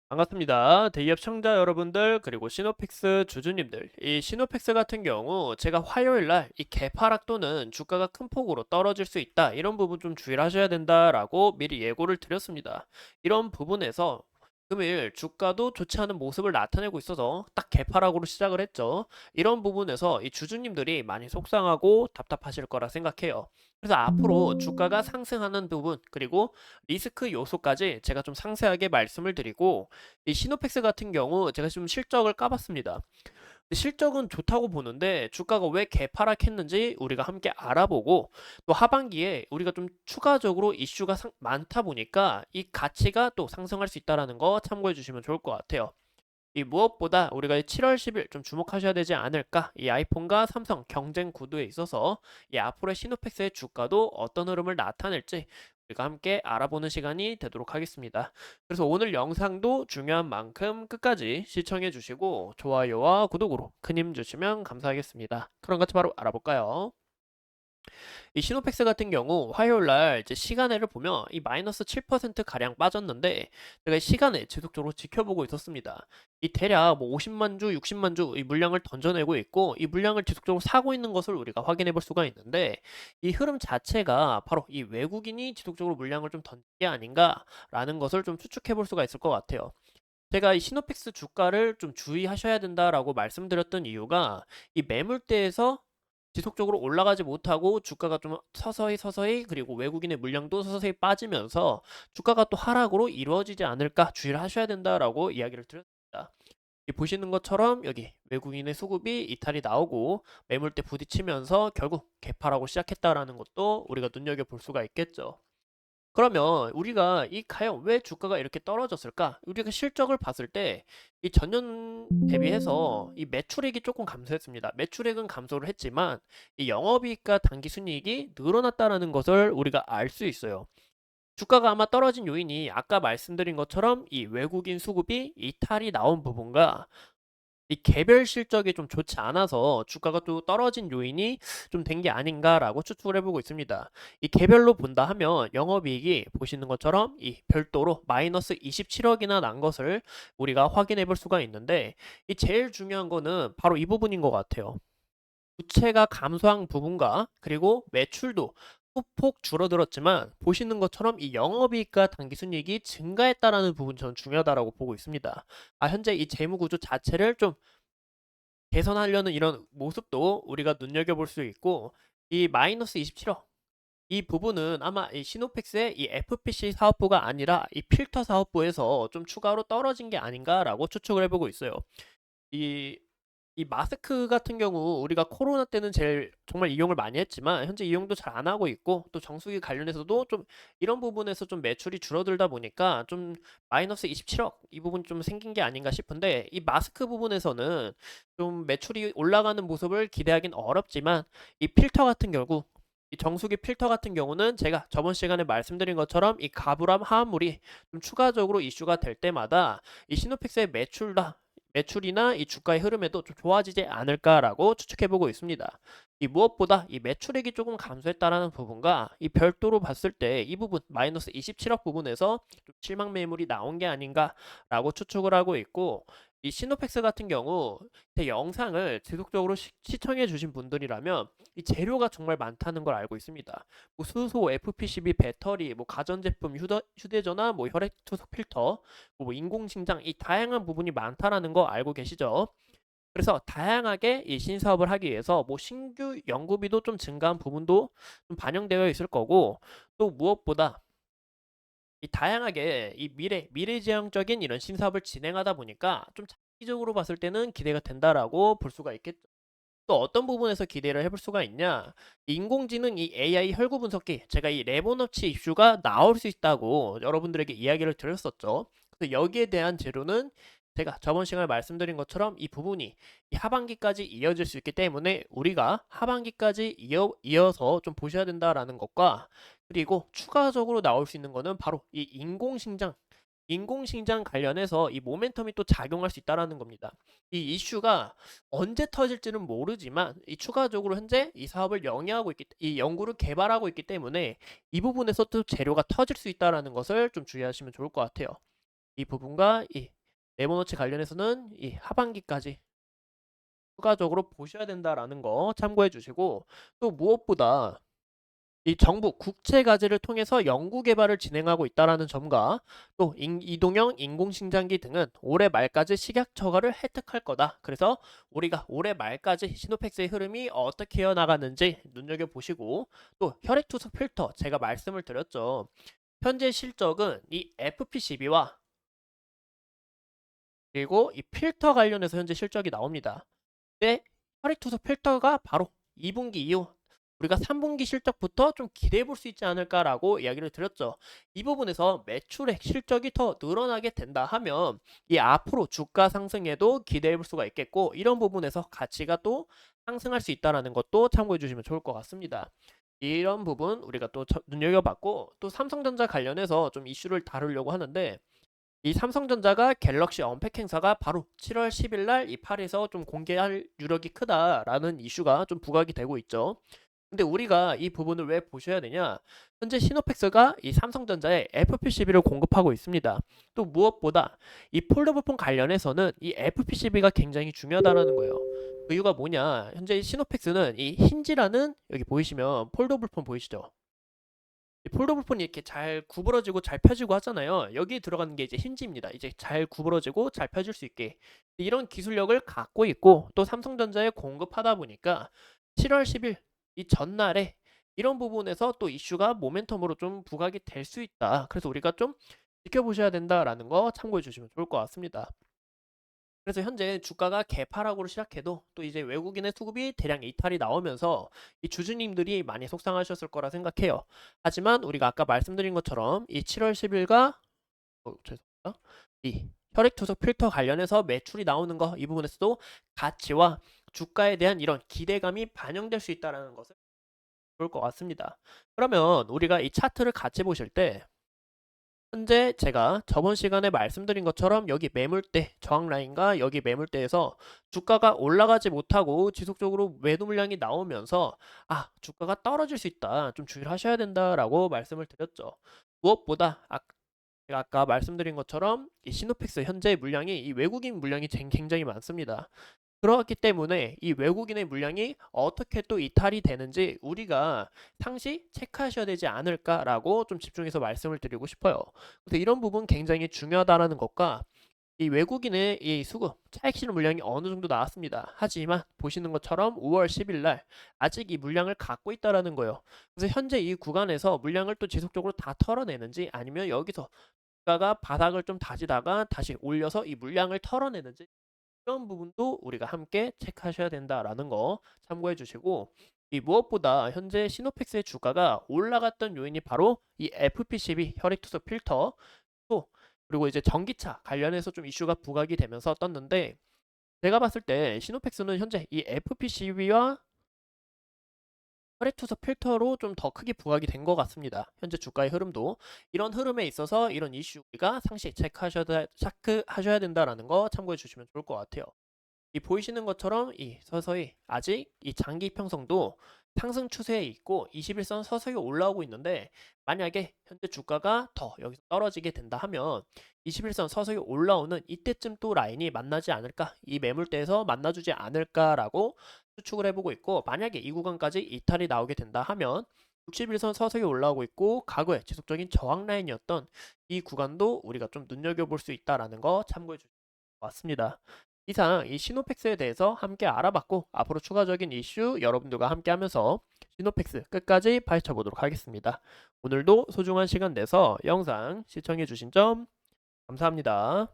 반갑습니다. 대기업 청자 여러분들 그리고 시노펙스 주주님들. 이 시노펙스 같은 경우 제가 화요일 날 이 개파락 또는 주가가 큰 폭으로 떨어질 수 있다. 이런 부분 좀 주의를 하셔야 된다라고 미리 예고를 드렸습니다. 이런 부분에서 금일 주가도 좋지 않은 모습을 나타내고 있어서 딱 개파락으로 시작을 했죠. 이런 부분에서 이 주주님들이 많이 속상하고 답답하실 거라 생각해요. 그래서 앞으로 주가가 상승하는 부분 그리고 리스크 요소까지 제가 좀 상세하게 말씀을 드리고 이 시노펙스 같은 경우 제가 지금 실적을 까봤습니다. 근데 실적은 좋다고 보는데 주가가 왜 개파락했는지 우리가 함께 알아보고 또 하반기에 우리가 좀 추가적으로 이슈가 많다 보니까 이 가치가 또 상승할 수 있다는 거 참고해 주시면 좋을 것 같아요. 이 무엇보다 우리가 7월 10일 좀 주목하셔야 되지 않을까? 이 아이폰과 삼성 경쟁 구도에 있어서 이 앞으로의 시노펙스의 주가도 어떤 흐름을 나타낼지 우리가 함께 알아보는 시간이 되도록 하겠습니다. 그래서 오늘 영상도 중요한 만큼 끝까지 시청해 주시고 좋아요와 구독으로 큰 힘 주시면 감사하겠습니다. 그럼 같이 바로 알아볼까요? 이 시노펙스 같은 경우 화요일 날 이제 시간외를 보면 이 마이너스 7% 가량 빠졌는데 제가 이 시간에 지속적으로 지켜보고 있었습니다. 이 대략 뭐 50만 주, 60만 주 이 물량을 던져내고 있고 이 물량을 지속적으로 사고 있는 것을 우리가 확인해 볼 수가 있는데 이 흐름 자체가 바로 이 외국인이 지속적으로 물량을 좀 던진 게 아닌가라는 것을 좀 추측해 볼 수가 있을 것 같아요. 제가 이 시노펙스 주가를 좀 주의하셔야 된다라고 말씀드렸던 이유가 이 매물대에서 지속적으로 올라가지 못하고 주가가 좀 서서히 그리고 외국인의 물량도 서서히 빠지면서 주가가 또 하락으로 이루어지지 않을까 주의를 하셔야 된다라고 이야기를 드렸습니다. 이 보시는 것처럼 여기 외국인의 수급이 이탈이 나오고 매물대 부딪히면서 결국 개파라고 시작했다라는 것도 우리가 눈여겨볼 수가 있겠죠. 그러면 우리가 이 과연 왜 주가가 이렇게 떨어졌을까? 우리가 실적을 봤을 때 이 전년 대비해서 이 매출액이 조금 감소했습니다. 매출액은 감소를 했지만 이 영업이익과 당기순이익이 늘어났다는 것을 우리가 알 수 있어요. 주가가 아마 떨어진 요인이 아까 말씀드린 것처럼 이 외국인 수급이 이탈이 나온 부분과 이 개별 실적이 좀 좋지 않아서 주가가 또 떨어진 요인이 좀 된 게 아닌가라고 추측을 해보고 있습니다. 이 개별로 본다 하면 영업이익이 보시는 것처럼 이 별도로 마이너스 27억이나 난 것을 우리가 확인해 볼 수가 있는데 이 제일 중요한 거는 바로 이 부분인 것 같아요. 부채가 감소한 부분과 그리고 매출도 소폭 줄어들었지만 보시는 것처럼 이 영업이익과 당기순이익이 증가했다라는 부분 저는 중요하다라고 보고 있습니다. 현재 이 재무 구조 자체를 좀 개선하려는 이런 모습도 우리가 눈여겨볼 수 있고 이 마이너스 27억 이 부분은 아마 이 시노펙스의 이 FPC 사업부가 아니라 이 필터 사업부에서 좀 추가로 떨어진 게 아닌가라고 추측을 해보고 있어요. 이 이 마스크 같은 경우 우리가 코로나 때는 제일 정말 이용을 많이 했지만 현재 이용도 잘 안 하고 있고 또 정수기 관련해서도 좀 이런 부분에서 좀 매출이 줄어들다 보니까 좀 마이너스 27억 이 부분 좀 생긴 게 아닌가 싶은데 이 마스크 부분에서는 좀 매출이 올라가는 모습을 기대하긴 어렵지만 이 필터 같은 경우 이 정수기 필터 같은 경우는 제가 저번 시간에 말씀드린 것처럼 이 가불암 화합물이 좀 추가적으로 이슈가 될 때마다 이 시노펙스의 매출이나 이 주가의 흐름에도 좀 좋아지지 않을까라고 추측해보고 있습니다. 이 무엇보다 이 매출액이 조금 감소했다라는 부분과 이 별도로 봤을 때 이 부분 마이너스 27억 부분에서 좀 실망 매물이 나온 게 아닌가라고 추측을 하고 있고 이 시노펙스 같은 경우 제 영상을 지속적으로 시청해 주신 분들이라면 이 재료가 정말 많다는 걸 알고 있습니다. 뭐 수소, FPCB, 배터리, 뭐 가전제품, 휴대전화, 뭐 혈액투석 필터, 뭐 인공심장 이 다양한 부분이 많다라는 거 알고 계시죠? 그래서 다양하게 이 신사업을 하기 위해서 뭐 신규 연구비도 좀 증가한 부분도 좀 반영되어 있을 거고 또 무엇보다 이 다양하게 이 미래지향적인 이런 신사업을 진행하다 보니까 좀 장기적으로 봤을 때는 기대가 된다라고 볼 수가 있겠죠. 또 어떤 부분에서 기대를 해볼 수가 있냐? 인공지능 이 AI 혈구 분석기 제가 이 레보너치 이슈가 나올 수 있다고 여러분들에게 이야기를 드렸었죠. 그래서 여기에 대한 재료는 제가 저번 시간에 말씀드린 것처럼 이 부분이 이 하반기까지 이어질 수 있기 때문에 우리가 하반기까지 이어서 좀 보셔야 된다라는 것과 그리고 추가적으로 나올 수 있는 거는 바로 이 인공심장 관련해서 이 모멘텀이 또 작용할 수 있다라는 겁니다. 이 이슈가 언제 터질지는 모르지만 이 추가적으로 현재 이 사업을 이 연구를 개발하고 있기 때문에 이 부분에서 또 재료가 터질 수 있다라는 것을 좀 주의하시면 좋을 것 같아요. 이 부분과 이 네모너치 관련해서는 이 하반기까지 추가적으로 보셔야 된다라는 거 참고해 주시고 또 무엇보다 이 정부 국채 과제를 통해서 연구 개발을 진행하고 있다라는 점과 또 이동형 인공심장기 등은 올해 말까지 식약 처가를 획득할 거다. 그래서 우리가 올해 말까지 시노펙스의 흐름이 어떻게 이어나가는지 눈여겨보시고 또 혈액투석 필터 제가 말씀을 드렸죠. 현재 실적은 이 FP12와 그리고 이 필터 관련해서 현재 실적이 나옵니다. 네, 혈액투석 필터가 바로 2분기 이후 우리가 3분기 실적부터 좀 기대해 볼 수 있지 않을까라고 이야기를 드렸죠. 이 부분에서 매출액 실적이 더 늘어나게 된다 하면 이 앞으로 주가 상승에도 기대해 볼 수가 있겠고 이런 부분에서 가치가 또 상승할 수 있다라는 것도 참고해 주시면 좋을 것 같습니다. 이런 부분 우리가 또 눈여겨봤고 또 삼성전자 관련해서 좀 이슈를 다루려고 하는데 이 삼성전자가 갤럭시 언팩 행사가 바로 7월 10일 날 이 팔에서 좀 공개할 유력이 크다라는 이슈가 좀 부각이 되고 있죠. 근데 우리가 이 부분을 왜 보셔야 되냐? 현재 시노펙스가 이 삼성전자에 FP12를 공급하고 있습니다. 또 무엇보다 이 폴더블폰 관련해서는 이 FP12가 굉장히 중요하다는 거예요. 그 이유가 뭐냐? 현재 시노펙스는 이 힌지라는 여기 보이시면 폴더블폰 보이시죠? 이 폴더블폰이 이렇게 잘 구부러지고 잘 펴지고 하잖아요. 여기 들어가는 게 이제 힌지입니다. 이제 잘 구부러지고 잘 펴질 수 있게 이런 기술력을 갖고 있고 또 삼성전자에 공급하다 보니까 7월 10일 이 전날에 이런 부분에서 또 이슈가 모멘텀으로 좀 부각이 될 수 있다. 그래서 우리가 좀 지켜보셔야 된다라는 거 참고해 주시면 좋을 것 같습니다. 그래서 현재 주가가 개파락으로 시작해도 또 이제 외국인의 수급이 대량 이탈이 나오면서 이 주주님들이 많이 속상하셨을 거라 생각해요. 하지만 우리가 아까 말씀드린 것처럼 이 7월 10일과 죄송합니다. 이 혈액투석 필터 관련해서 매출이 나오는 거 이 부분에서도 가치와 주가에 대한 이런 기대감이 반영될 수 있다는 것을 좋을 것 같습니다. 그러면 우리가 이 차트를 같이 보실 때 현재 제가 저번 시간에 말씀드린 것처럼 여기 매물대 저항 라인과 여기 매물대에서 주가가 올라가지 못하고 지속적으로 매도 물량이 나오면서 주가가 떨어질 수 있다 좀 주의를 하셔야 된다라고 말씀을 드렸죠. 무엇보다 제가 아까 말씀드린 것처럼 이 시노펙스 현재 물량이 이 외국인 물량이 굉장히 많습니다. 그렇기 때문에 이 외국인의 물량이 어떻게 또 이탈이 되는지 우리가 상시 체크하셔야 되지 않을까라고 좀 집중해서 말씀을 드리고 싶어요. 그래서 이런 부분 굉장히 중요하다라는 것과 이 외국인의 이 수급 차익 실현 물량이 어느 정도 나왔습니다. 하지만 보시는 것처럼 5월 10일 날 아직 이 물량을 갖고 있다라는 거예요. 그래서 현재 이 구간에서 물량을 또 지속적으로 다 털어내는지 아니면 여기서 주가가 바닥을 좀 다지다가 다시 올려서 이 물량을 털어내는지 이런 부분도 우리가 함께 체크하셔야 된다라는 거 참고해 주시고 이 무엇보다 현재 시노펙스의 주가가 올라갔던 요인이 바로 이 FP12 혈액투석 필터 또 그리고 이제 전기차 관련해서 좀 이슈가 부각이 되면서 떴는데 제가 봤을 때 시노펙스는 현재 이 FP12와 혈액투석 필터로 좀 더 크게 부각이 된 것 같습니다. 현재 주가의 흐름도 이런 흐름에 있어서 이런 이슈 우리가 상시 체크하셔야 된다라는 거 참고해 주시면 좋을 것 같아요. 이 보이시는 것처럼 이 서서히 아직 이 장기 평성도 상승 추세에 있고 21선 서서히 올라오고 있는데 만약에 현재 주가가 더 여기서 떨어지게 된다 하면 21선 서서히 올라오는 이때쯤 또 라인이 만나지 않을까 이 매물대에서 만나주지 않을까라고 추측을 해보고 있고 만약에 이 구간까지 이탈이 나오게 된다 하면 61선 서서히 올라오고 있고 과거의 지속적인 저항 라인이었던 이 구간도 우리가 좀 눈여겨볼 수 있다라는 거 참고해 주시면 맞습니다. 이상 이 시노펙스에 대해서 함께 알아봤고 앞으로 추가적인 이슈 여러분들과 함께 하면서 시노펙스 끝까지 파헤쳐 보도록 하겠습니다. 오늘도 소중한 시간 내서 영상 시청해 주신 점 감사합니다.